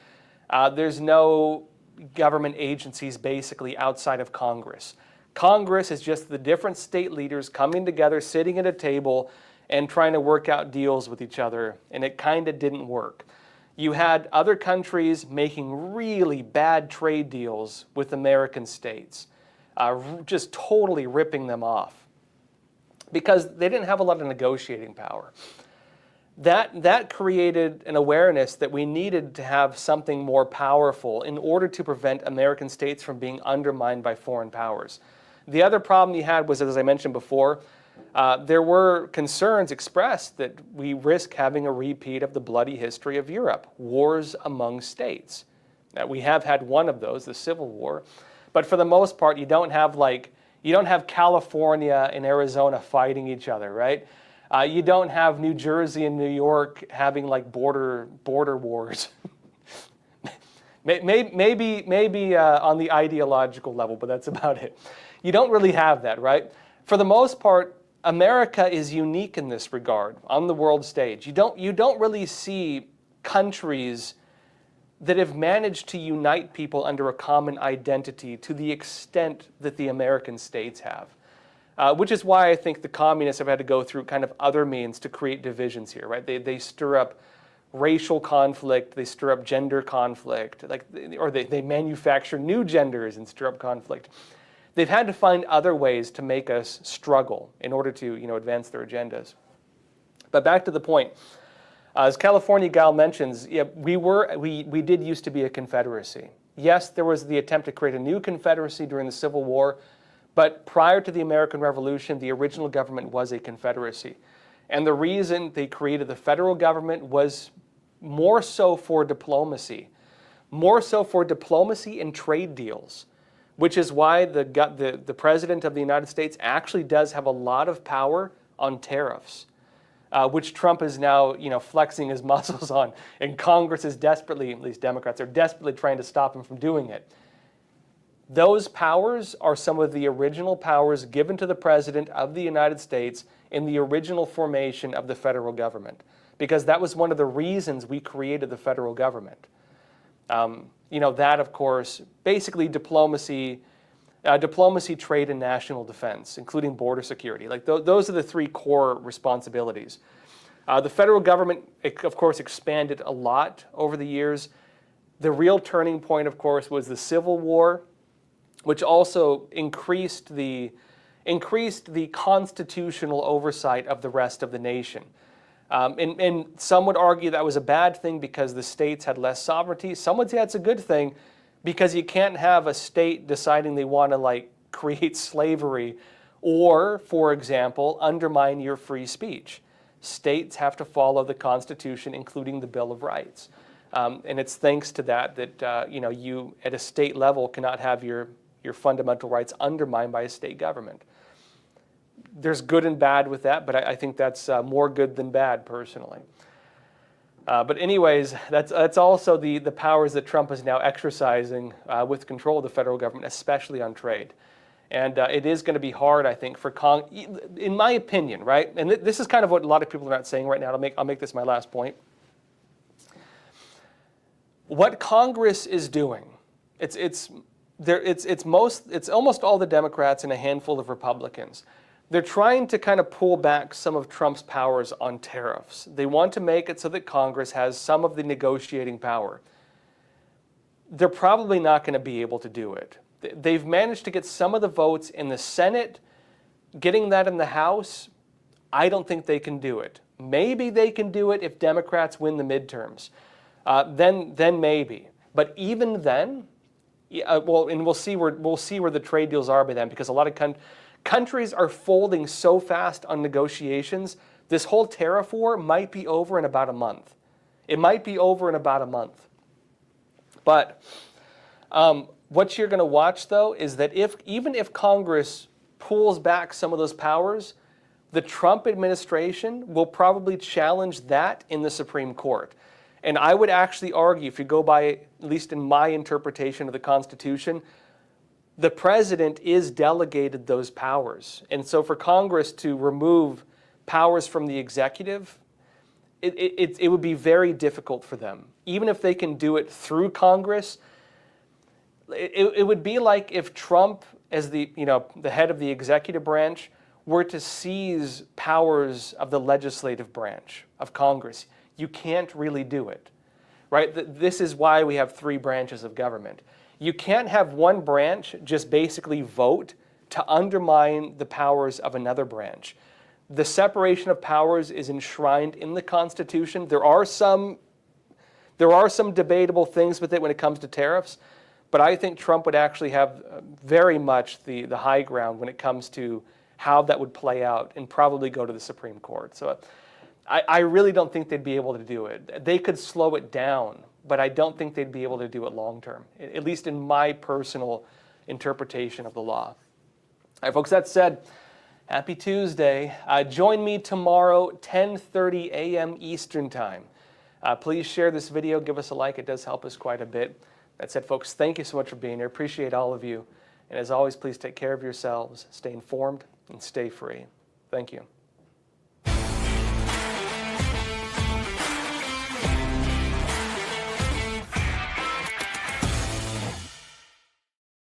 there's no government agencies basically outside of Congress. Congress is just the different state leaders coming together, sitting at a table, and trying to work out deals with each other, and it kind of didn't work. You had other countries making really bad trade deals with American states, just totally ripping them off because they didn't have a lot of negotiating power. That created an awareness that we needed to have something more powerful in order to prevent American states from being undermined by foreign powers. The other problem you had was, as I mentioned before, there were concerns expressed that we risk having a repeat of the bloody history of Europe, wars among states. Now, we have had one of those, the Civil War, but for the most part, you don't have California and Arizona fighting each other, right? You don't have New Jersey and New York having border wars. maybe on the ideological level, but that's about it. You don't really have that, right? For the most part, America is unique in this regard on the world stage. You don't really see countries that have managed to unite people under a common identity to the extent that the American states have. Which is why I think the communists have had to go through kind of other means to create divisions here, right? They stir up racial conflict, they stir up gender conflict, or they manufacture new genders and stir up conflict. They've had to find other ways to make us struggle in order to advance their agendas. But back to the point. As California Gal mentions, yeah, we did used to be a confederacy. Yes, there was the attempt to create a new confederacy during the Civil War, but prior to the American Revolution, the original government was a confederacy. And the reason they created the federal government was more so for diplomacy and trade deals, which is why the President of the United States actually does have a lot of power on tariffs, which Trump is now flexing his muscles on, and Congress is desperately, at least Democrats, are desperately trying to stop him from doing it. Those powers are some of the original powers given to the President of the United States in the original formation of the federal government, because that was one of the reasons we created the federal government. That, of course, basically diplomacy, trade, and national defense, including border security. Those are the three core responsibilities. The federal government, of course, expanded a lot over the years. The real turning point, of course, was the Civil War, which also increased the constitutional oversight of the rest of the nation. And some would argue that was a bad thing because the states had less sovereignty. Some would say that's a good thing because you can't have a state deciding they want to like create slavery or, for example, undermine your free speech. States have to follow the Constitution, including the Bill of Rights. And it's thanks to that that you at a state level cannot have your fundamental rights undermined by a state government. There's good and bad with that, but I think that's more good than bad personally. But anyways, that's also the powers that Trump is now exercising with control of the federal government, especially on trade. And it is going to be hard, I think, in my opinion, right? And this is kind of what a lot of people are not saying right now. I'll make this my last point. What Congress is doing, it's almost all the Democrats and a handful of Republicans. They're trying to kind of pull back some of Trump's powers on tariffs. They want to make it so that Congress has some of the negotiating power. They're probably not going to be able to do it. They've managed to get some of the votes in the Senate. Getting that in the House, I don't think they can do it. Maybe they can do it if Democrats win the midterms. Then maybe. But even then, and we'll see where the trade deals are by then, because a lot of countries are folding so fast on negotiations. This whole tariff war might be over in about a month. It might be over in about a month. But what you're going to watch, though, is that even if Congress pulls back some of those powers, the Trump administration will probably challenge that in the Supreme Court. And I would actually argue, if you go by, at least in my interpretation of the Constitution, the president is delegated those powers. And so for Congress to remove powers from the executive, it would be very difficult for them. Even if they can do it through Congress, it would be like if Trump, as the head of the executive branch, were to seize powers of the legislative branch of Congress. You can't really do it, right? This is why we have three branches of government. You can't have one branch just basically vote to undermine the powers of another branch. The separation of powers is enshrined in the Constitution. There are some debatable things with it when it comes to tariffs, but I think Trump would actually have very much the high ground when it comes to how that would play out and probably go to the Supreme Court. So I really don't think they'd be able to do it. They could slow it down, but I don't think they'd be able to do it long term, at least in my personal interpretation of the law. All right, folks, that said, happy Tuesday. Join me tomorrow, 10:30 a.m. Eastern Time. Please share this video. Give us a like. It does help us quite a bit. That said, folks, thank you so much for being here. Appreciate all of you. And as always, please take care of yourselves, stay informed, and stay free. Thank you.